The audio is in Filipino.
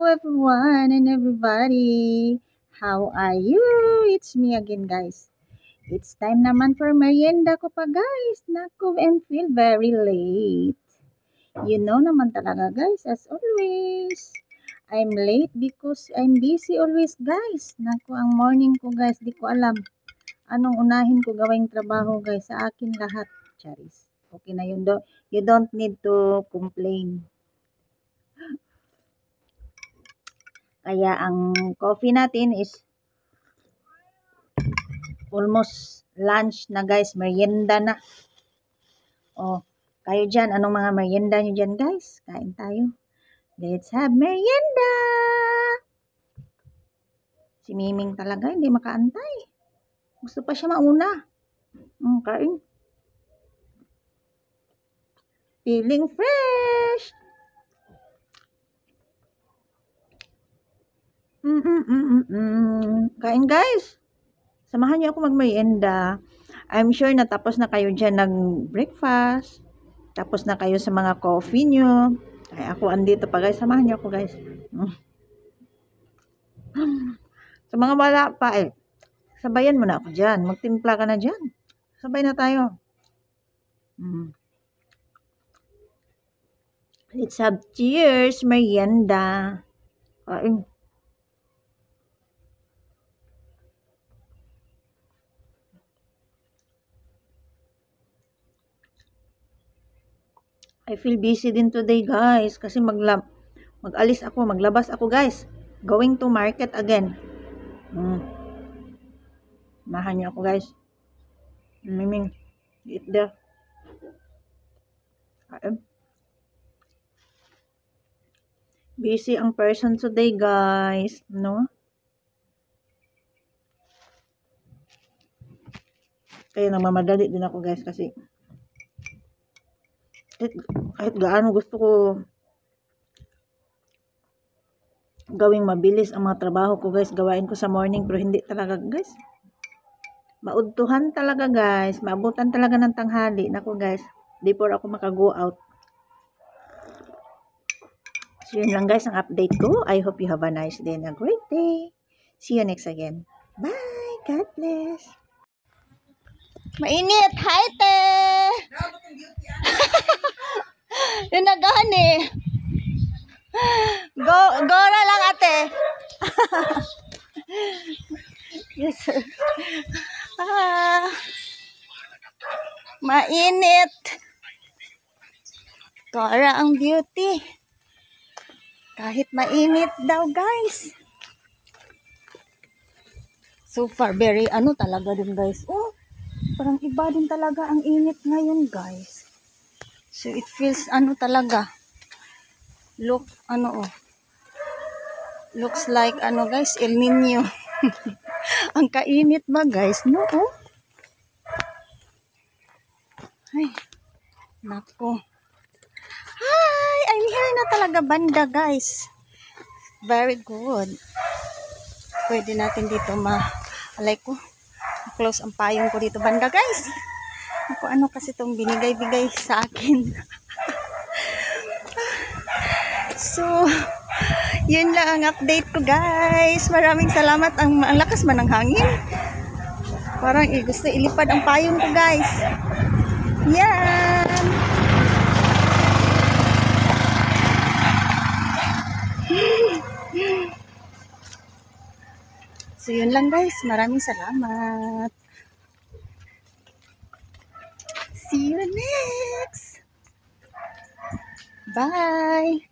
Everyone and everybody. How are you? It's me again, guys. It's time naman for merienda ko pa, guys. Naku, and feel very late. You know naman talaga, guys, as always. I'm late because I'm busy always, guys. Naku, ang morning ko, guys, di ko alam. Anong unahin ko gawing trabaho, guys? Sa akin lahat, Charis. Okay na yun. You don't need to complain. Kaya ang coffee natin is almost lunch na, guys. Merienda na. Oh, kayo dyan, anong mga merienda nyo dyan, guys? Kain tayo. Let's have merienda! Si Miming talaga, hindi makaantay. Gusto pa siya mauna. Kain. Feeling fresh! Kain, guys. Samahan niyo ako magmerienda. I'm sure natapos na kayo dyan nag-breakfast. Tapos na kayo sa mga coffee nyo. Ay, ako andito pa, guys. Samahan niyo ako, guys. Sa mga wala pa, sabayan mo na ako dyan. Magtimpla ka na dyan. Sabay na tayo. Let's have cheers, merienda. Kain. I feel busy din today, guys. Kasi mag-alis ako, maglabas ako, guys. Going to market again. Mahan niyo ako, guys. Miming, eat there. Busy ang person today, guys. No? Kaya namamadali din ako, guys, kasi kahit gaano gusto ko gawing mabilis ang mga trabaho ko, guys, gawain ko sa morning, pero hindi talaga, guys. Maudtuhan talaga, guys. Maabutan talaga ng tanghali. Naku, guys, before ako makago out. So, yun lang, guys, ang update ko. I hope you have a nice day and a great day. See you next again. Bye! God bless! Mainit! Hi, te! Yung nagahan eh. Go na lang, ate. Yes, sir. Mainit. Gora ang beauty. Kahit mainit daw, guys. So far, very talaga din, guys. Oh, parang iba din talaga ang init ngayon, guys. So it feels talaga. Look, looks like guys, El Nino. Ang kainit ba, guys? No, oh. Ay, nako. Hi, I'm here na talaga, banda, guys. Very good. Pwede natin dito alay ko. Close ang payong ko dito, banda, guys. Ano kasi itong binigay-bigay sa akin. So, yun lang ang update ko, guys. Maraming salamat. Ang lakas man ng hangin. Parang gusto ilipad ang payong ko, guys. Yan. So, yun lang, guys. Maraming salamat. See you next. Bye.